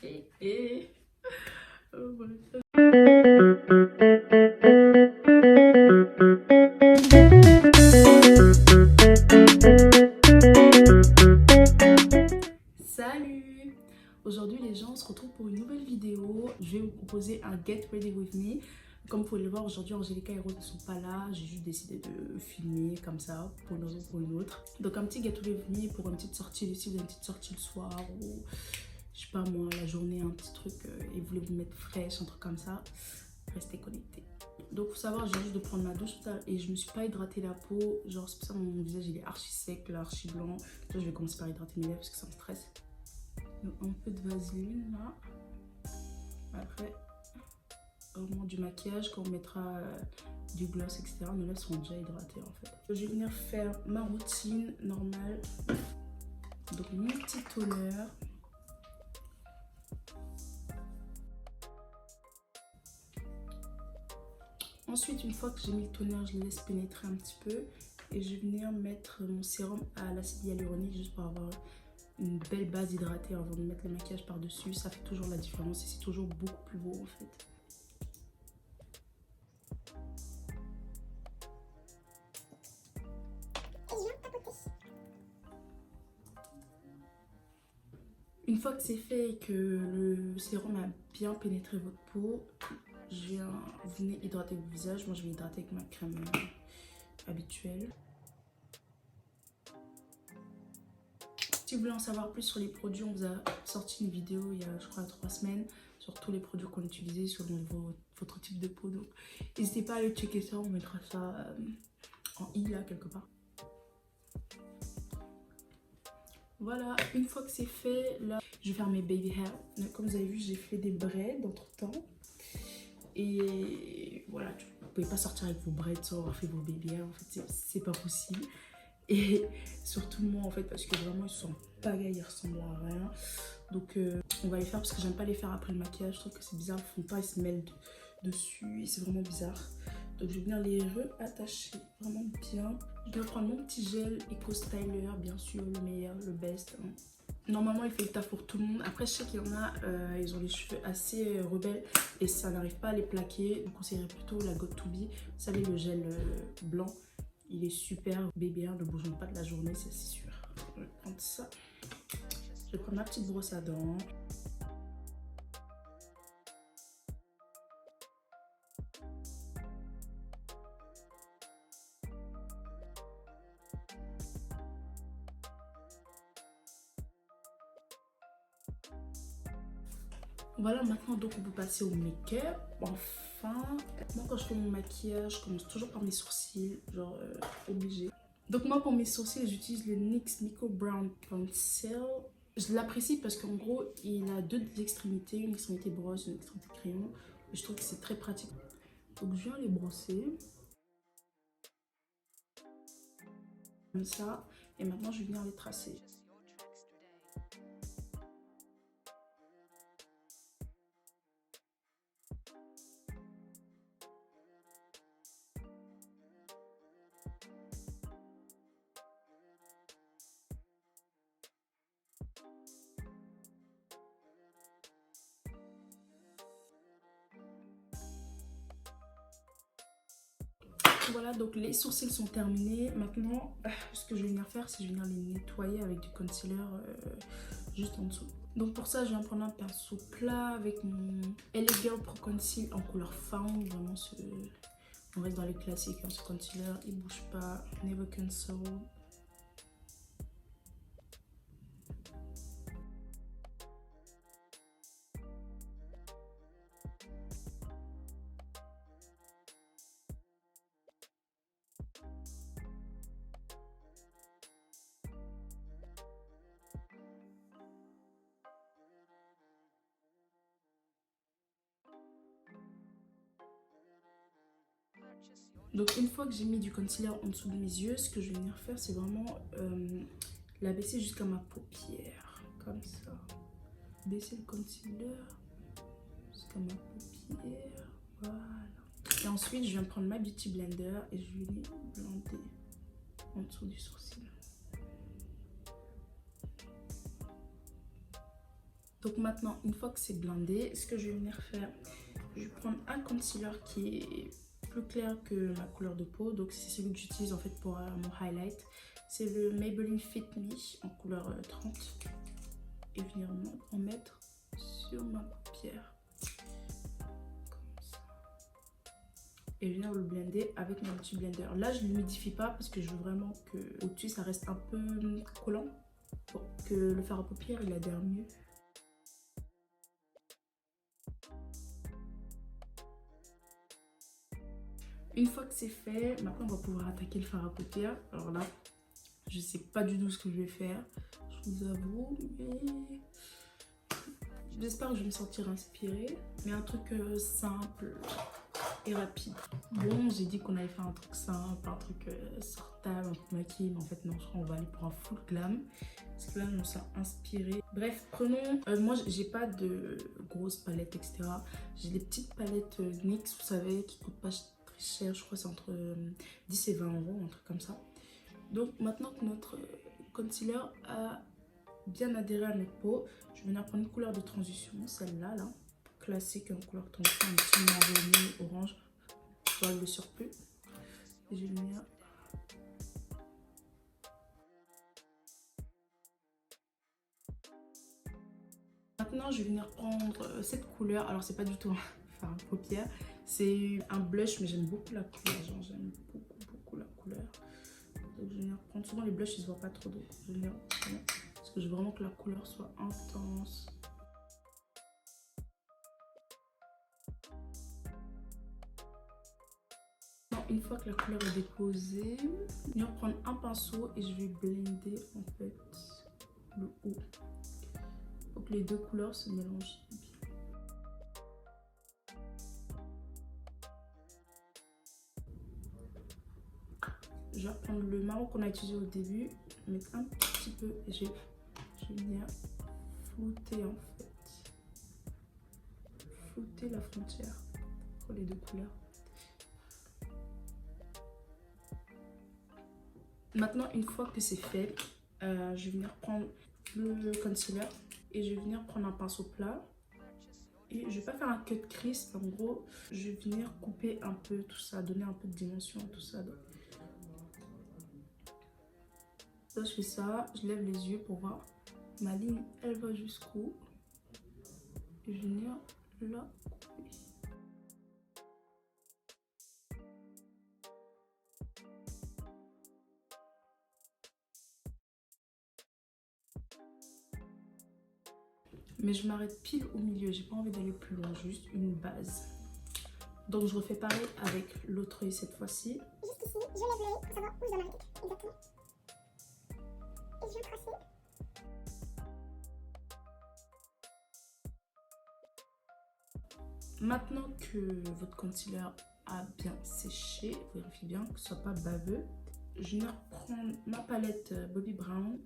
Oh my God. Salut! Aujourd'hui les gens, on se retrouve pour une nouvelle vidéo. Je vais vous proposer un Get Ready With Me. Comme vous pouvez le voir, aujourd'hui Angélica et Rose ne sont pas là. J'ai juste décidé de filmer comme ça, pour une raison ou pour une autre. Donc un petit Get Ready With Me pour une petite sortie, si vous avez une petite sortie le soir ou je sais pas moi, la journée, un petit truc et vous voulez vous mettre fraîche, un truc comme ça, restez connectés. Donc faut savoir, j'ai juste de prendre ma douche et je me suis pas hydraté la peau. Genre c'est pour ça que mon visage il est archi sec, là, archi blanc. Là, je vais commencer par hydrater mes lèvres parce que ça me stresse. Donc un peu de vaseline là. Après, au moment du maquillage, quand on mettra du gloss, etc., nos lèvres seront déjà hydratées en fait. Je vais venir faire ma routine normale. Donc mon petit toner. Ensuite, une fois que j'ai mis le toner, je le laisse pénétrer un petit peu. Et je vais venir mettre mon sérum à l'acide hyaluronique juste pour avoir une belle base hydratée avant de mettre le maquillage par-dessus. Ça fait toujours la différence et c'est toujours beaucoup plus beau en fait. Une fois que c'est fait et que le sérum a bien pénétré votre peau, vous venez hydrater votre visage. Moi je vais hydrater avec ma crème habituelle. Si vous voulez en savoir plus sur les produits, on vous a sorti une vidéo il y a je crois 3 semaines sur tous les produits qu'on utilisait selon votre type de peau. Donc n'hésitez pas à aller checker ça, on mettra ça en i là quelque part. Voilà, une fois que c'est fait, là, je vais faire mes baby hair. Comme vous avez vu, j'ai fait des braids entre temps. Et voilà, vous pouvez pas sortir avec vos braids sans avoir fait vos baby hair. En fait, c'est pas possible. Et surtout moi, en fait, parce que vraiment, ils sont pagailles, ils ressemblent à rien. Donc, on va les faire parce que j'aime pas les faire après le maquillage. Je trouve que c'est bizarre, ils font pas, ils se mêlent dessus. Et c'est vraiment bizarre. Donc, je vais venir les reattacher vraiment bien. Je vais prendre mon petit gel Eco Styler, bien sûr, le meilleur, le best. Hein. Normalement, il fait le taf pour tout le monde. Après, je sais qu'il y en a, ils ont les cheveux assez rebelles et ça n'arrive pas à les plaquer. Je vous conseillerais plutôt la Got2b. Vous savez, le gel blanc, il est super. Baby hair, ne bougeons pas de la journée, c'est sûr. Je vais prendre ça. Je vais prendre ma petite brosse à dents. Voilà, maintenant donc on peut passer au make-up. Enfin, moi quand je fais mon maquillage, je commence toujours par mes sourcils, genre obligé. Donc moi pour mes sourcils, j'utilise le NYX Miko Brown Pencil. Je l'apprécie parce qu'en gros, il a deux extrémités, une extrémité brosse, une extrémité crayon. Et je trouve que c'est très pratique. Donc je viens les brosser. Comme ça. Et maintenant je vais venir les tracer. Voilà, donc les sourcils sont terminés. Maintenant, ce que je vais venir faire, c'est que je vais venir les nettoyer avec du concealer juste en dessous. Donc pour ça, je viens prendre un pinceau plat avec mon LA Girl Pro Conceal en couleur Found. Vraiment, on reste dans les classiques. Hein, ce concealer, il bouge pas. Never Cancel. Donc une fois que j'ai mis du concealer en dessous de mes yeux, ce que je vais venir faire, c'est vraiment la baisser jusqu'à ma paupière. Comme ça. Baisser le concealer jusqu'à ma paupière. Voilà. Et ensuite, je viens prendre ma Beauty Blender et je vais venir blender en dessous du sourcil. Donc maintenant, une fois que c'est blindé, ce que je vais venir faire, je vais prendre un concealer qui est plus clair que ma couleur de peau. Donc c'est celui que j'utilise en fait pour mon highlight. C'est le Maybelline Fit Me en couleur 30. Et venir en mettre sur ma paupière. Comme ça. Et venir le blender avec mon petit blender. Là, je ne l'humidifie pas parce que je veux vraiment que au-dessus ça reste un peu collant. Pour que le fard à paupières il adhère mieux. Une fois que c'est fait, maintenant on va pouvoir attaquer le fard à paupières. Alors là, je sais pas du tout ce que je vais faire, je vous avoue, mais j'espère que je vais me sentir inspirée. Mais un truc simple et rapide. Bon, j'ai dit qu'on allait faire un truc simple, un truc sortable, un truc maquillé, mais en fait non, je crois qu'on va aller pour un full glam. Parce que là, on s'est inspiré. Bref, prenons... moi, j'ai pas de grosses palettes, etc. J'ai des petites palettes NYX, vous savez, qui coûtent pas très cher. Je crois que c'est entre 10 et 20 euros, un truc comme ça. Donc, maintenant que notre concealer a bien adhéré à notre peau, je vais venir prendre une couleur de transition, celle-là, là. Classique, en couleur de transition, un petit marronné, orange. Voilà le surplus. Et je vais venir... Maintenant, je vais venir prendre cette couleur. Alors, c'est pas du tout un fard à paupières. C'est un blush, mais j'aime beaucoup la couleur. Genre, j'aime beaucoup la couleur. Donc, je vais venir prendre. Souvent, les blushs, ils se voient pas trop. Donc, je vais venir prendre. Parce que je veux vraiment que la couleur soit intense. Une fois que la couleur est déposée, je vais prendre un pinceau et je vais blender en fait le haut. Pour que les deux couleurs se mélangent bien. Je vais prendre le marron qu'on a utilisé au début, mettre un petit peu et je vais venir flouter en fait. Flouter la frontière pour les deux couleurs. Maintenant, une fois que c'est fait, je vais venir prendre le concealer et je vais venir prendre un pinceau plat. Et je vais pas faire un cut crease, en gros, je vais venir couper un peu tout ça, donner un peu de dimension à tout ça. Donc, là, je fais ça, je lève les yeux pour voir ma ligne, elle va jusqu'où. Et je vais venir la couper. Mais je m'arrête pile au milieu, j'ai pas envie d'aller plus loin, juste une base. Donc je refais pareil avec l'autre œil cette fois-ci. Juste ici, je lève l'œil pour savoir où je dois m'arrêter. Exactement. Et je viens tracer. Maintenant que votre concealer a bien séché, vérifiez bien que ce soit pas baveux. Je vais reprendre ma palette Bobbi Brown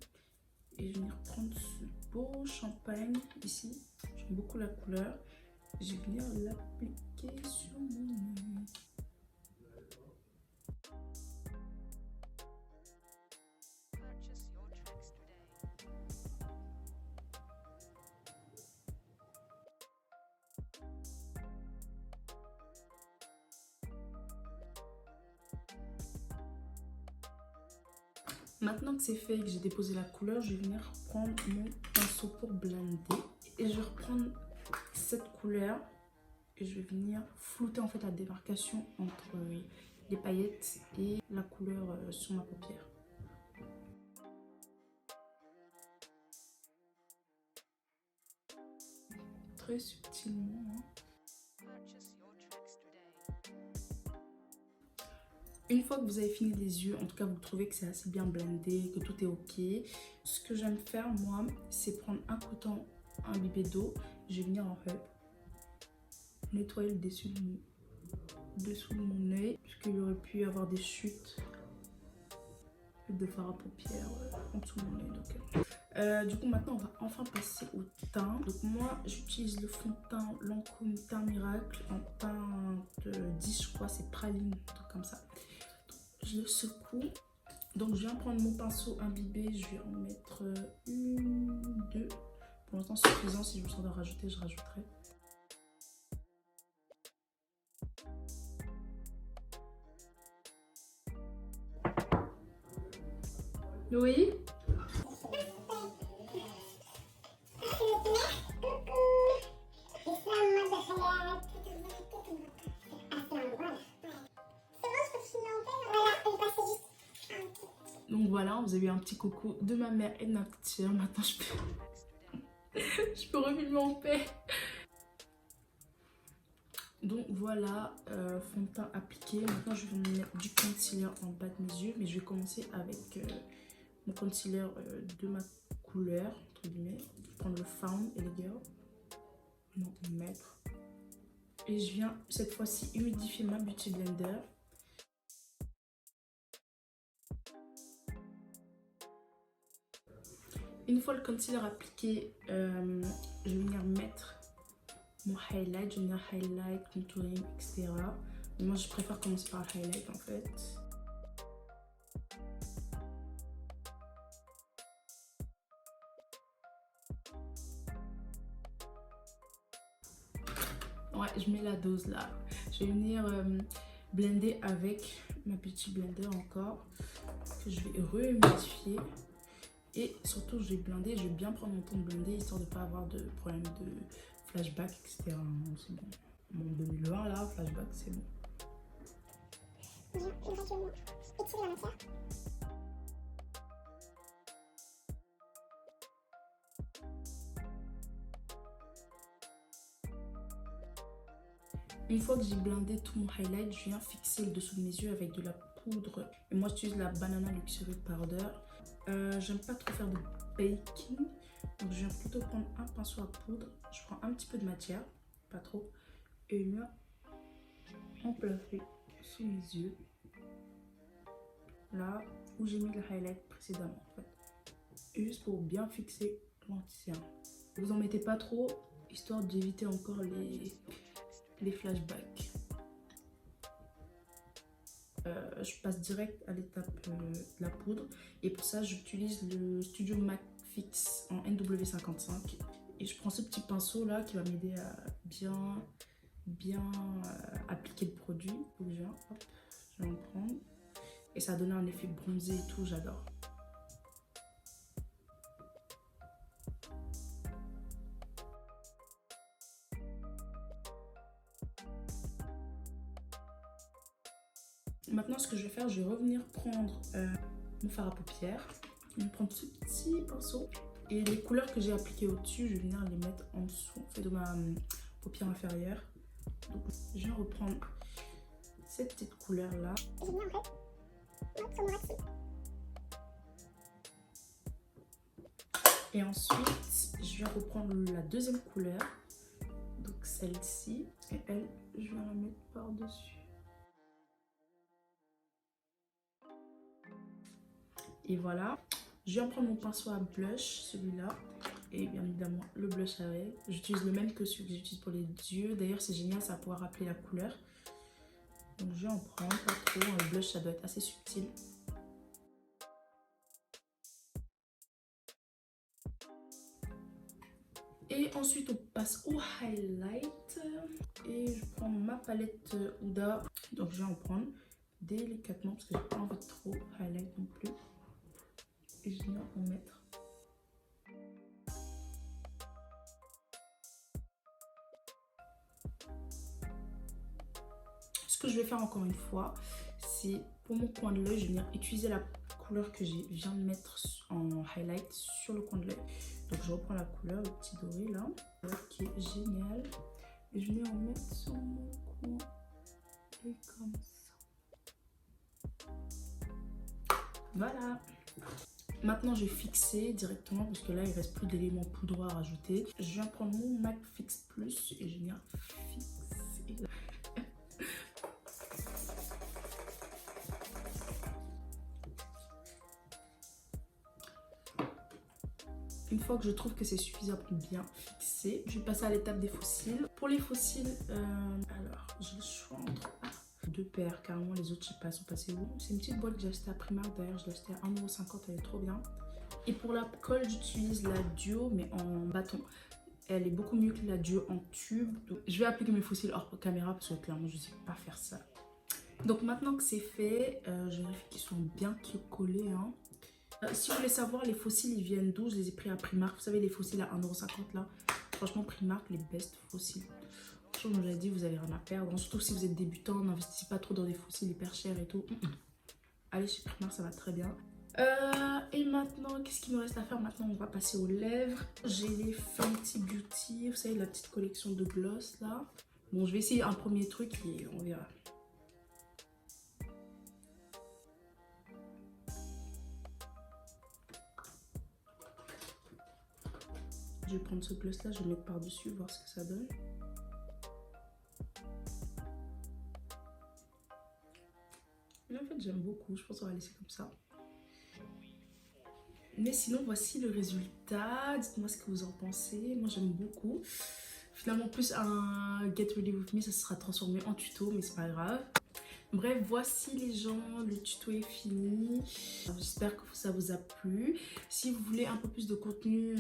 et je vais reprendre ce beau champagne ici. J'aime beaucoup la couleur. Je vais venir l'appliquer sur mon œil. Maintenant que c'est fait et que j'ai déposé la couleur, je vais venir prendre mon pinceau pour blender. Et je vais reprendre cette couleur et je vais venir flouter en fait la démarcation entre les paillettes et la couleur sur ma paupière. Très subtilement. Hein. Une fois que vous avez fini les yeux, en tout cas vous trouvez que c'est assez bien blendé, que tout est ok, ce que j'aime faire moi, c'est prendre un coton imbibé d'eau, je vais venir en fait nettoyer le dessous de mon œil, parce qu'il aurait pu y avoir des chutes de fard à paupières en dessous de mon œil. Du coup maintenant on va enfin passer au teint. Donc moi j'utilise le fond de teint Lancôme Teint Miracle en teinte 10 je crois, c'est praline, un truc comme ça. Je le secoue. Donc je viens prendre mon pinceau imbibé, je vais en mettre une, deux, Pour l'instant suffisant, si je me sens de rajouter, je rajouterai. Oui. Donc voilà, vous avez eu un petit coucou de ma mère et de ma petite soeur. Maintenant je peux refilmer en paix. Donc voilà, fond de teint appliqué. Maintenant je vais mettre du concealer en bas de mes yeux. Mais je vais commencer avec mon concealer de ma couleur, entre guillemets. Je vais prendre le Found Elegant. Non, mettre. Et je viens cette fois-ci humidifier ma Beauty Blender. Une fois le concealer appliqué, je vais venir mettre mon highlight. Je vais venir highlight, contouring, etc. Mais moi, je préfère commencer par le highlight en fait. Ouais, je mets la dose là. Je vais venir blender avec ma Beauty Blender encore. Que je vais re-humidifier. Et surtout, je vais blender, je vais bien prendre mon temps de blender histoire de ne pas avoir de problème de flashback, etc. C'est bon. Mon 2020 là, flashback, c'est bon. Viens graduellement étirer la matière. Une fois que j'ai blendé tout mon highlight, je viens fixer le dessous de mes yeux avec de la poudre. Et moi, j'utilise la Banana Luxury Powder. J'aime pas trop faire de baking, donc je viens plutôt prendre un pinceau à poudre. Je prends un petit peu de matière, pas trop, et je viens en placer sur mes yeux, là où j'ai mis le highlight précédemment en fait, et juste pour bien fixer l'entier. Vous en mettez pas trop, histoire d'éviter encore les flashbacks. Je passe direct à l'étape de la poudre et pour ça j'utilise le Studio MAC Fix en NW55 et je prends ce petit pinceau là qui va m'aider à bien appliquer le produit. Donc je vais en prendre et ça a donné un effet bronzé et tout, j'adore. Maintenant, ce que je vais faire, je vais revenir prendre mon fard à paupières. Je vais prendre ce petit pinceau et les couleurs que j'ai appliquées au-dessus, je vais venir les mettre en dessous, en fait, de ma paupière inférieure. Donc, je vais reprendre cette petite couleur-là. Je viens en fait sur mon recto. Et ensuite, je viens reprendre la deuxième couleur, donc celle-ci, et elle, je viens la mettre par-dessus. Et voilà, je viens prendre mon pinceau à blush, celui-là, et bien évidemment le blush avec. J'utilise le même que celui que j'utilise pour les yeux. D'ailleurs, c'est génial, ça va pouvoir rappeler la couleur. Donc je vais en prendre, pas trop. Le blush, ça doit être assez subtil. Et ensuite, on passe au highlight. Et je prends ma palette Huda. Donc je vais en prendre délicatement parce que j'ai pas envie de trop highlight non plus. Et je viens en mettre. Ce que je vais faire encore une fois, c'est pour mon coin de l'œil, je vais venir utiliser la couleur que je viens de mettre en highlight sur le coin de l'œil. Donc je reprends la couleur, le petit doré là, qui est génial. Et je viens en mettre sur mon coin et comme ça. Voilà. Maintenant, je vais fixer directement parce que là, il ne reste plus d'éléments poudreux à rajouter. Je viens prendre mon MAC Fix Plus et je viens fixer. Une fois que je trouve que c'est suffisamment bien fixé, je vais passer à l'étape des faux cils. Pour les faux cils, alors, j'ai le choix entre deux paires, carrément les autres, je sais pas, sont passés où. C'est une petite boîte que j'ai achetée à Primark, d'ailleurs, je l'ai achetée à 1,50 €, elle est trop bien. Et pour la colle, j'utilise la Duo, mais en bâton. Elle est beaucoup mieux que la Duo en tube. Donc, je vais appliquer mes fossiles hors caméra parce que clairement, je ne sais pas faire ça. Donc maintenant que c'est fait, je vérifie qu'ils sont bien collés. Hein. Si vous voulez savoir, les fossiles, ils viennent d'où? Je les ai pris à Primark. Vous savez, les fossiles à 1,50 € là. Franchement, Primark, les best fossiles. Comme je l'ai dit, vous n'avez rien à perdre. Surtout si vous êtes débutant, n'investissez pas trop dans des fossiles hyper chers et tout. Allez chez Primark, ça va très bien. Et maintenant, qu'est-ce qu'il nous reste à faire? Maintenant, on va passer aux lèvres. J'ai les Fenty Beauty. Vous savez, la petite collection de gloss là. Bon, je vais essayer un premier truc et on verra. Je vais prendre ce gloss là, je vais le mettre par dessus, voir ce que ça donne. Mais en fait j'aime beaucoup, je pense qu'on va laisser comme ça. Mais sinon voici le résultat, dites-moi ce que vous en pensez, moi j'aime beaucoup. Finalement plus un Get Ready With Me, ça sera transformé en tuto mais c'est pas grave. Bref, voici les gens, le tuto est fini. J'espère que ça vous a plu. Si vous voulez un peu plus de contenu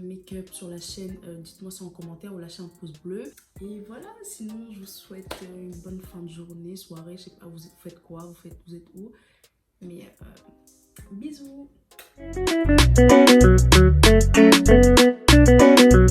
make-up sur la chaîne, dites-moi ça en commentaire ou lâchez un pouce bleu. Et voilà, sinon je vous souhaite une bonne fin de journée, soirée, je sais pas, vous faites quoi, vous êtes où. Mais bisous.